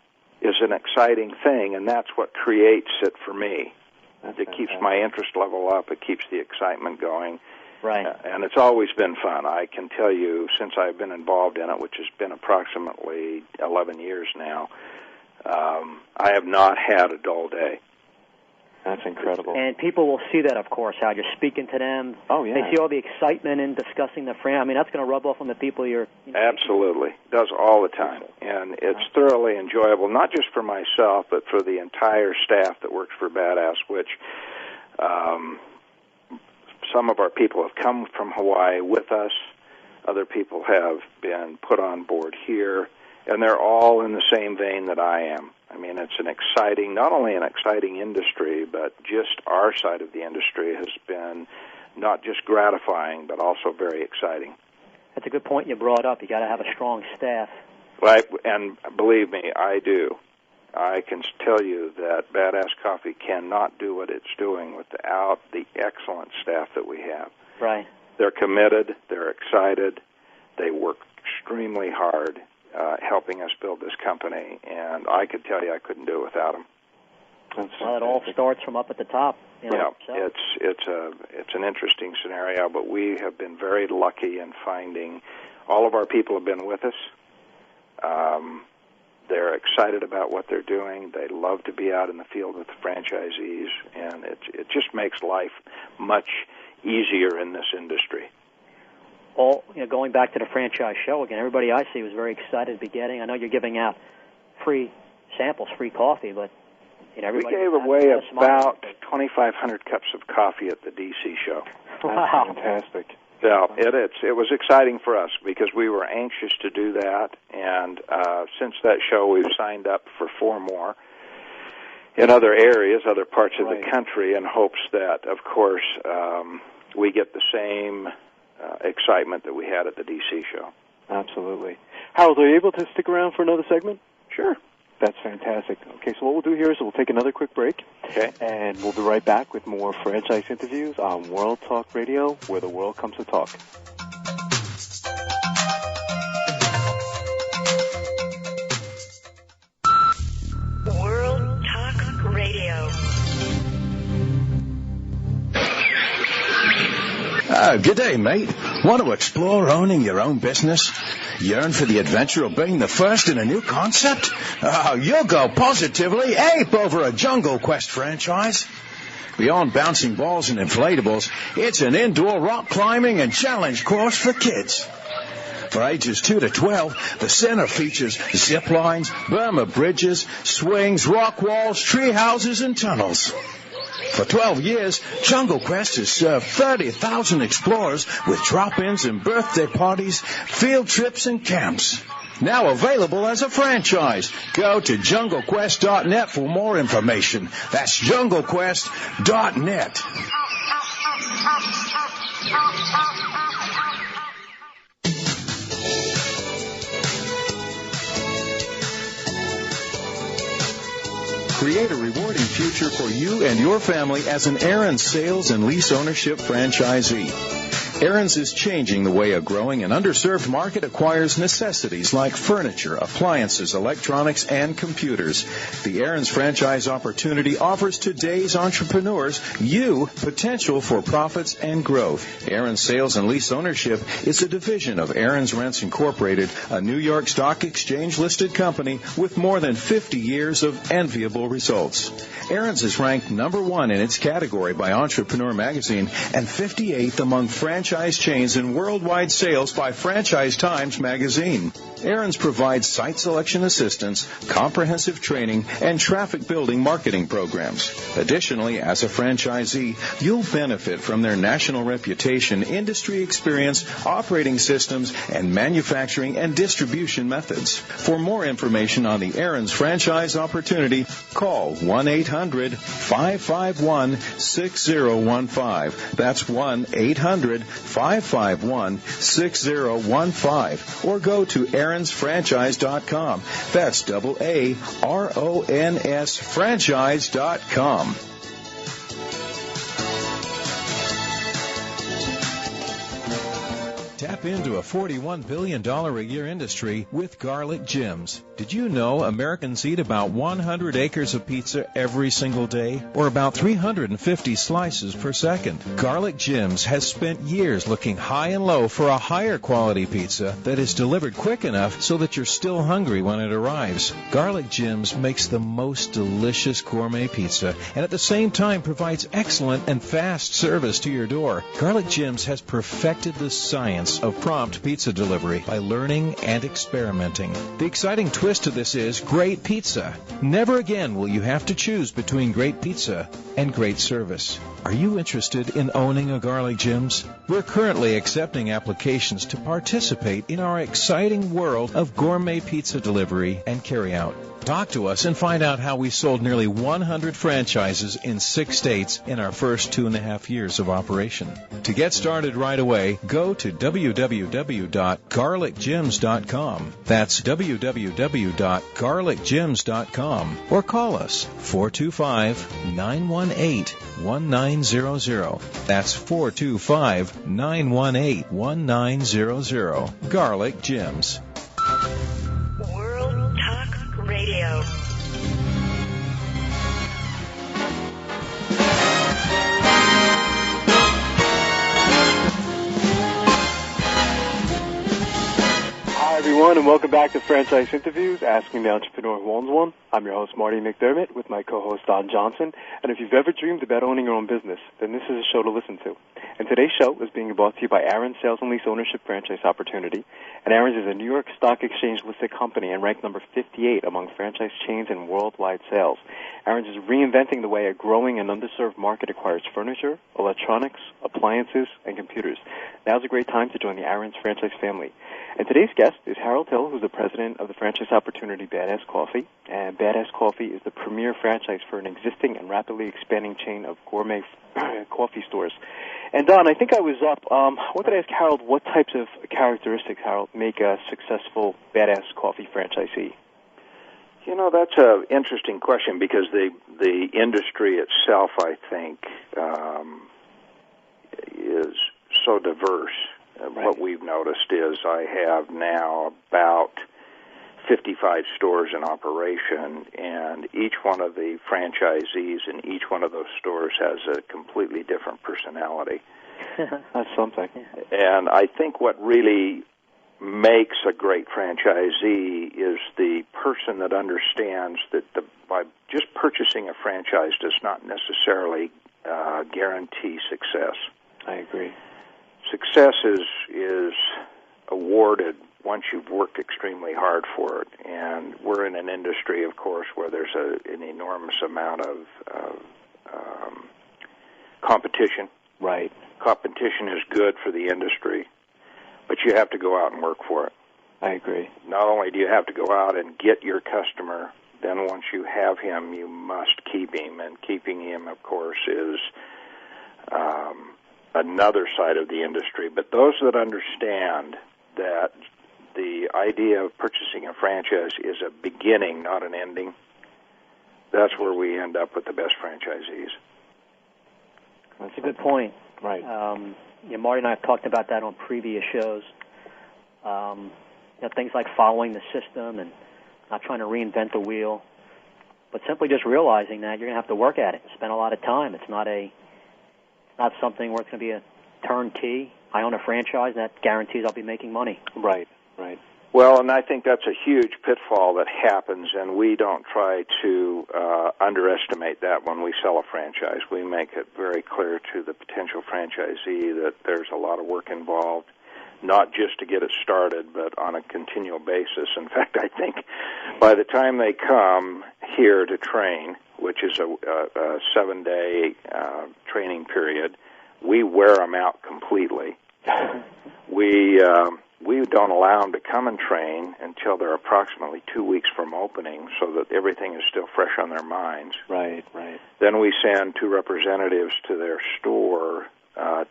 is an exciting thing, and that's what creates it for me. It keeps my interest level up. It keeps the excitement going. Right. And it's always been fun. I can tell you, since I've been involved in it, which has been approximately 11 years now, I have not had a dull day. That's incredible. And people will see that, of course, how you're speaking to them. Oh, yeah. They see all the excitement in discussing the franchise. I mean, that's going to rub off on the people you're... Absolutely. It does all the time. And it's thoroughly enjoyable, not just for myself, but for the entire staff that works for Badass, which some of our people have come from Hawaii with us. Other people have been put on board here. And they're all in the same vein that I am. I mean, it's not only an exciting industry, but just our side of the industry has been not just gratifying, but also very exciting. That's a good point you brought up. You got to have a strong staff. Right, and believe me, I do. I can tell you that Badass Coffee cannot do what it's doing without the excellent staff that we have. Right. They're committed. They're excited. They work extremely hard. Helping us build this company, and I could tell you I couldn't do it without them. Well, it all starts from up at the top. Yeah, it's an interesting scenario, but we have been very lucky in finding all of our people have been with us. They're excited about what they're doing. They love to be out in the field with the franchisees, and it just makes life much easier in this industry. Going back to the franchise show again, everybody I see was very excited to be getting. I know you're giving out free samples, free coffee, but everybody... We gave away about 2,500 cups of coffee at the DC show. Wow. That's fantastic. Yeah, it was exciting for us because we were anxious to do that, and since that show we've signed up for 4 more in other areas, other parts of the country, in hopes that, of course, we get the same... excitement that we had at the D.C. show. Absolutely. Harold, are you able to stick around for another segment? Sure. That's fantastic. Okay, so what we'll do here is we'll take another quick break. Okay. And we'll be right back with more franchise interviews on World Talk Radio, where the world comes to talk. World Talk Radio. Good day, mate. Want to explore owning your own business? Yearn for the adventure of being the first in a new concept? You'll go positively ape over a Jungle Quest franchise. Beyond bouncing balls and inflatables, it's an indoor rock climbing and challenge course for kids. For ages 2 to 12, the center features zip lines, Burma bridges, swings, rock walls, tree houses, and tunnels. For 12 years, Jungle Quest has served 30,000 explorers with drop-ins and birthday parties, field trips, and camps. Now available as a franchise. Go to JungleQuest.net for more information. That's JungleQuest.net. Create a rewarding future for you and your family as an Aaron sales and lease ownership franchisee. Aaron's is changing the way a growing and underserved market acquires necessities like furniture, appliances, electronics, and computers. The Aaron's franchise opportunity offers today's entrepreneurs potential for profits and growth. Aaron's Sales and Lease Ownership is a division of Aaron's Rents Incorporated, a New York Stock Exchange-listed company with more than 50 years of enviable results. Aaron's is ranked number 1 in its category by Entrepreneur Magazine and 58th among franchise chains in worldwide sales by Franchise Times Magazine. Aaron's provides site selection assistance, comprehensive training, and traffic building marketing programs. Additionally, as a franchisee, you'll benefit from their national reputation, industry experience, operating systems, and manufacturing and distribution methods. For more information on the Aaron's franchise opportunity, call 1-800-551-6015. That's 1-800-551-6015. Or go to aaronsfranchise.com. That's AARONS franchise.com. Tap into a $41 billion a year industry with Garlic Gems. Did you know Americans eat about 100 acres of pizza every single day, or about 350 slices per second? Garlic Gems has spent years looking high and low for a higher quality pizza that is delivered quick enough so that you're still hungry when it arrives. Garlic Gems makes the most delicious gourmet pizza and at the same time provides excellent and fast service to your door. Garlic Gems has perfected the science of prompt pizza delivery by learning and experimenting. The exciting twist to this is great pizza. Never again will you have to choose between great pizza and great service. Are you interested in owning a Garlic Gems? We're currently accepting applications to participate in our exciting world of gourmet pizza delivery and carryout. Talk to us and find out how we sold nearly 100 franchises in 6 states in our first 2.5 years of operation. To get started right away, go to www.garlicgems.com. That's www.garlicgems.com. Or call us 425-918-1900. That's 425-918-1900. Garlic Gems. World Talk Radio. Hi, everyone, and welcome back to Franchise Interviews, Asking the Entrepreneur Who Owns One. I'm your host, Marty McDermott, with my co-host, Don Johnson. And if you've ever dreamed about owning your own business, then this is a show to listen to. And today's show is being brought to you by Aaron's Sales and Lease Ownership Franchise Opportunity. And Aaron's is a New York Stock Exchange-listed company and ranked number 58 among franchise chains in worldwide sales. Aaron's is reinventing the way a growing and underserved market acquires furniture, electronics, appliances, and computers. Now's a great time to join the Aaron's franchise family. And today's guest is Harold Hill, who's the president of the franchise opportunity Badass Coffee. And Badass Coffee is the premier franchise for an existing and rapidly expanding chain of gourmet coffee stores. And Don, I think I was up. I wanted to ask Harold what types of characteristics, Harold, make a successful Badass Coffee franchisee. You know, that's an interesting question because the industry itself, I think, is so diverse. Right. What we've noticed is I have now about 55 stores in operation, and each one of the franchisees in each one of those stores has a completely different personality. That's something. And I think what really makes a great franchisee is the person that understands that by just purchasing a franchise does not necessarily guarantee success. I agree. Success is awarded once you've worked extremely hard for it, and we're in an industry, of course, where there's an enormous amount of competition. Right. Competition is good for the industry, but you have to go out and work for it. I agree. Not only do you have to go out and get your customer, then once you have him, you must keep him, and keeping him, of course, is another side of the industry. But those that understand that the idea of purchasing a franchise is a beginning, not an ending, that's where we end up with the best franchisees. That's a good point. Right. Marty and I have talked about that on previous shows. Things like following the system and not trying to reinvent the wheel, but simply just realizing that you're going to have to work at it, spend a lot of time. It's not something where it's going to be a turnkey. I own a franchise, and that guarantees I'll be making money. Right. Well, and I think that's a huge pitfall that happens, and we don't try to underestimate that when we sell a franchise. We make it very clear to the potential franchisee that there's a lot of work involved, not just to get it started, but on a continual basis. In fact, I think by the time they come here to train, which is a 7-day training period, we wear them out completely. We don't allow them to come and train until they're approximately 2 weeks from opening, so that everything is still fresh on their minds. Right. Then we send 2 representatives to their store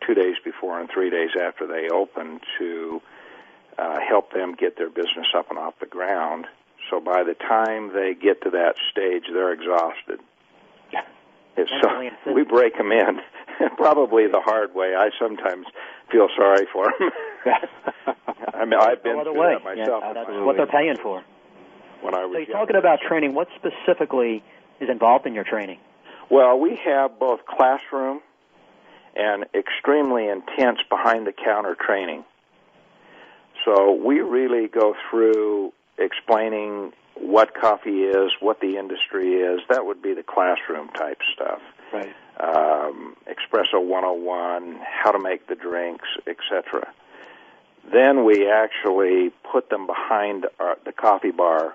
2 days before and 3 days after they open to help them get their business up and off the ground. So by the time they get to that stage, they're exhausted. So we break them in, probably the hard way. I sometimes feel sorry for them. I mean, I've been through that myself. Yeah, that's what they're paying for. When I was so you're talking about training. What specifically is involved in your training? Well, we have both classroom and extremely intense behind-the-counter training. So we really go through explaining what coffee is, what the industry is. That would be the classroom-type stuff. Right. Espresso 101, how to make the drinks, etc. Then we actually put them behind the coffee bar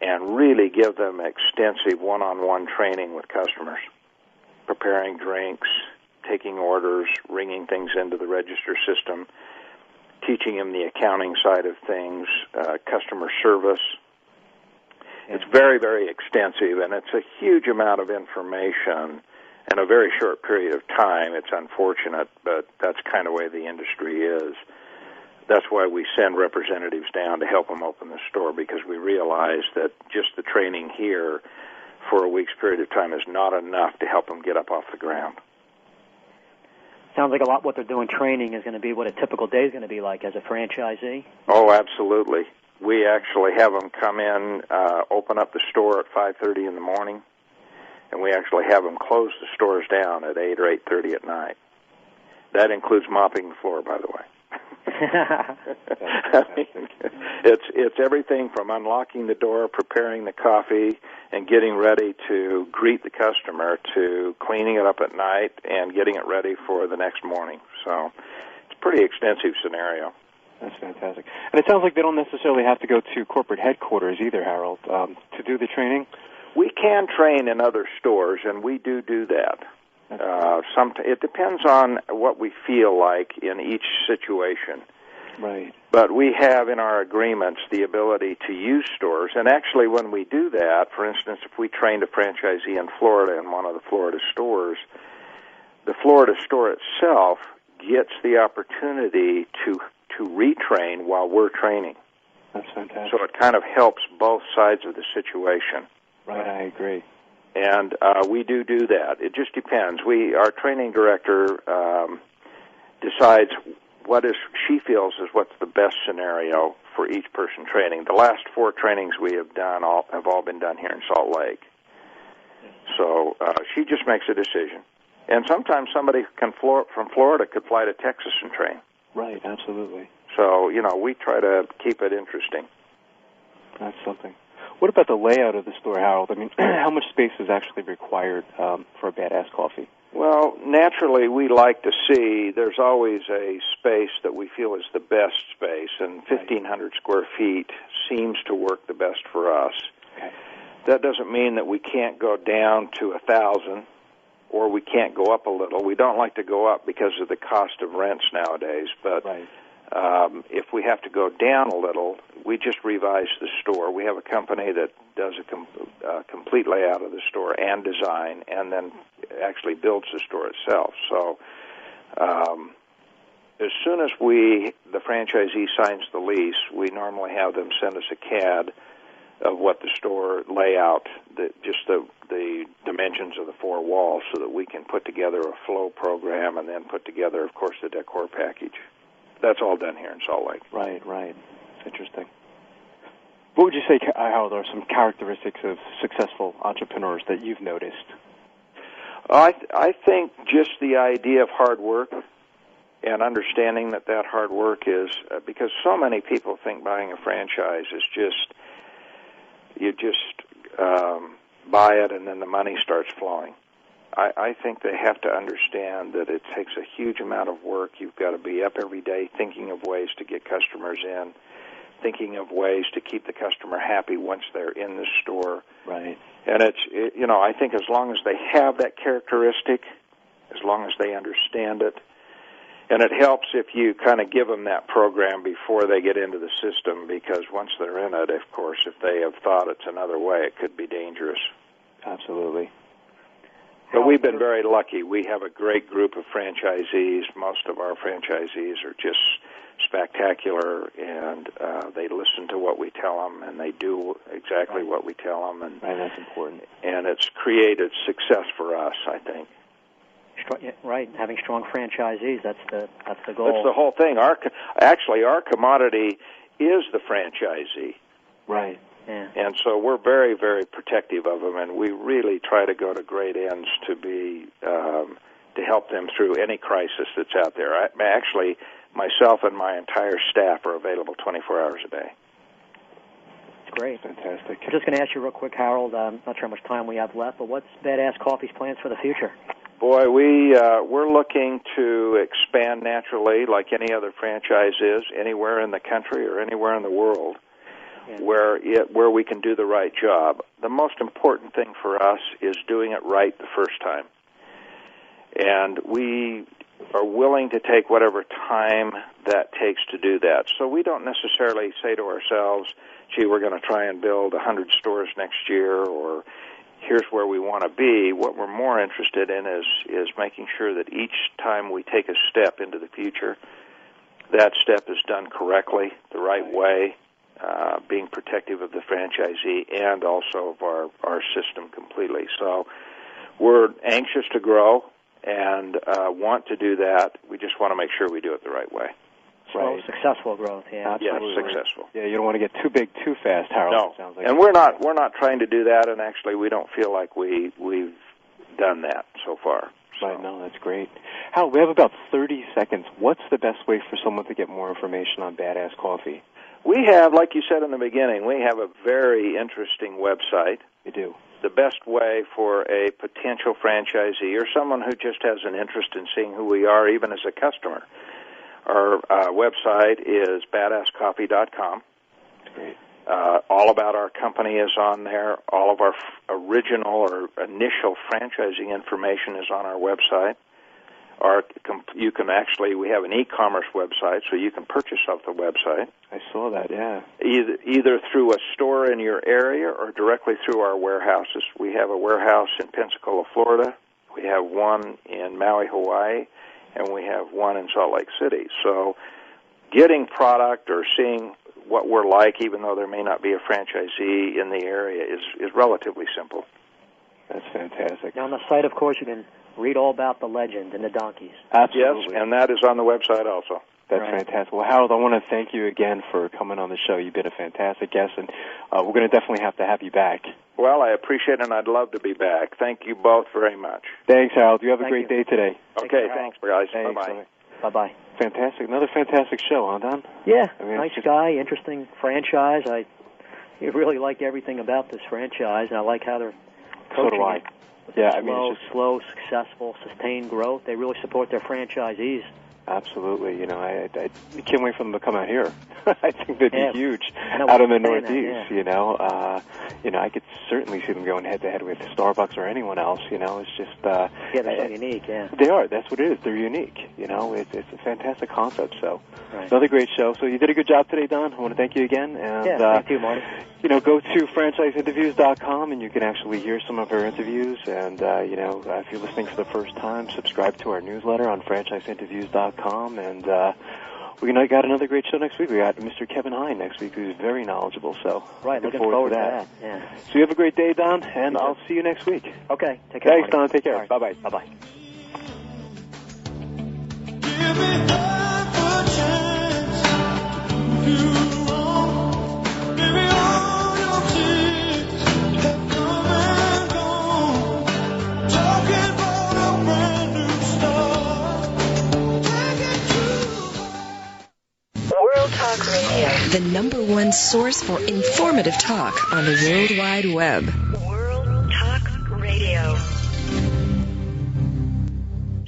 and really give them extensive one-on-one training with customers, preparing drinks, taking orders, ringing things into the register system, teaching them the accounting side of things, customer service. It's very, very extensive, and it's a huge amount of information in a very short period of time. It's unfortunate, but that's kind of the way the industry is. That's why we send representatives down to help them open the store, because we realize that just the training here for a week's period of time is not enough to help them get up off the ground. Sounds like a lot what they're doing training is going to be what a typical day is going to be like as a franchisee. Oh, absolutely. We actually have them come in, open up the store at 5:30 in the morning, and we actually have them close the stores down at 8 or 8:30 at night. That includes mopping the floor, by the way. I mean, it's everything from unlocking the door, preparing the coffee, and getting ready to greet the customer, to cleaning it up at night and getting it ready for the next morning. So it's a pretty extensive scenario. That's fantastic. And it sounds like they don't necessarily have to go to corporate headquarters either, Harold, to do the training? We can train in other stores, and we do that. It depends on what we feel like in each situation. Right. But we have in our agreements the ability to use stores. And actually, when we do that, for instance, if we trained a franchisee in Florida in one of the Florida stores, the Florida store itself gets the opportunity to retrain while we're training. That's fantastic. So it kind of helps both sides of the situation. Right, I agree. And we do that. It just depends. Our training director decides she feels is what's the best scenario for each person training. The last 4 trainings we have done have all been done here in Salt Lake. So she just makes a decision. And sometimes somebody from Florida could fly to Texas and train. Right, absolutely. So, we try to keep it interesting. That's something. What about the layout of the store, Harold? I mean, how much space is actually required for a badass coffee? Well, naturally, we like to see there's always a space that we feel is the best space, and 1,500 square feet seems to work the best for us. Okay. That doesn't mean that we can't go down to 1,000, or we can't go up a little. We don't like to go up because of the cost of rents nowadays, but if we have to go down a little, we just revise the store. We have a company that does a complete layout of the store and design, and then actually builds the store itself. So as soon as the franchisee signs the lease, we normally have them send us a CAD of what the store layout, just the dimensions of the four walls, so that we can put together a flow program and then put together, of course, the decor package. That's all done here in Salt Lake. Right. It's interesting. What would you say, Harold, are some characteristics of successful entrepreneurs that you've noticed? I think just the idea of hard work and understanding that hard work is, because so many people think buying a franchise is just, you just buy it and then the money starts flowing. I think they have to understand that it takes a huge amount of work. You've got to be up every day thinking of ways to get customers in, thinking of ways to keep the customer happy once they're in the store. Right. And I think as long as they have that characteristic, as long as they understand it, and it helps if you kind of give them that program before they get into the system, because once they're in it, of course, if they have thought it's another way, it could be dangerous. Absolutely. But we've been very lucky. We have a great group of franchisees. Most of our franchisees are just spectacular, and they listen to what we tell them, and they do exactly what we tell them. And that's important. And it's created success for us, I think. Right, having strong franchisees, that's the goal. That's the whole thing. Our commodity is the franchisee. Right. Yeah. And so we're very, very protective of them, and we really try to go to great ends to help them through any crisis that's out there. Actually, myself and my entire staff are available 24 hours a day. That's great. Fantastic. I'm just going to ask you real quick, Harold, I'm not sure how much time we have left, but what's Badass Coffee's plans for the future? Boy, we're looking to expand naturally like any other franchise is, anywhere in the country or anywhere in the world. Yeah. Where we can do the right job. The most important thing for us is doing it right the first time. And we are willing to take whatever time that takes to do that. So we don't necessarily say to ourselves, gee, we're going to try and build 100 stores next year, or here's where we want to be. What we're more interested in is making sure that each time we take a step into the future, that step is done correctly, the right way, being protective of the franchisee and also of our system completely. So we're anxious to grow and want to do that. We just want to make sure we do it the right way. Slow, successful growth, yeah. Absolutely. Yes, successful. Yeah, you don't want to get too big too fast, Harold. No, sounds like. And we're not trying to do that, and actually we don't feel like we've done that so far. So. Right, no, that's great. Harold, we have about 30 seconds. What's the best way for someone to get more information on Badass Coffee? We have, like you said in the beginning, we have a very interesting website. We do. The best way for a potential franchisee or someone who just has an interest in seeing who we are, even as a customer, our website is badasscoffee.com. That's great. All about our company is on there. All of our original or initial franchising information is on our website. We have an e-commerce website, so you can purchase off the website. I saw that, yeah. Either through a store in your area or directly through our warehouses. We have a warehouse in Pensacola, Florida. We have one in Maui, Hawaii, and we have one in Salt Lake City. So getting product or seeing what we're like, even though there may not be a franchisee in the area, is relatively simple. That's fantastic. Now on the site, of course, you can read all about the legend and the donkeys. Absolutely. Yes, and that is on the website also. That's fantastic. Well, Harold, I want to thank you again for coming on the show. You've been a fantastic guest, and we're going to definitely have to have you back. Well, I appreciate it, and I'd love to be back. Thank you both very much. Thanks, Harold. You have a great day today. Okay, thanks, guys. Thanks. Bye-bye. Bye-bye. Fantastic. Another fantastic show, huh, Don? Yeah, nice guy, interesting franchise. I really like everything about this franchise, and I like how they're coaching. So do I. Yeah, slow, successful, sustained growth. They really support their franchisees. Absolutely. You know, I can't wait for them to come out here. I think they'd be huge out in the Northeast. You know, I could certainly see them going head to head with Starbucks or anyone else. You know, it's just they're so unique. Yeah, they are. That's what it is. They're unique. You know, it's a fantastic concept. So another great show. So you did a good job today, Don. I want to thank you again. And, thank you, Marty. You know, go to franchiseinterviews.com and you can actually hear some of our interviews. And if you're listening for the first time, subscribe to our newsletter on franchiseinterviews.com. And we got another great show next week. We got Mr. Kevin Hine next week, who's very knowledgeable. So looking forward to that. Yeah. So you have a great day, Don, and I'll see you next week. Okay, take care. Thanks, Don. Take care. Right. Bye-bye. Bye-bye. World Talk Radio. The number one source for informative talk on the World Wide Web. World Talk Radio.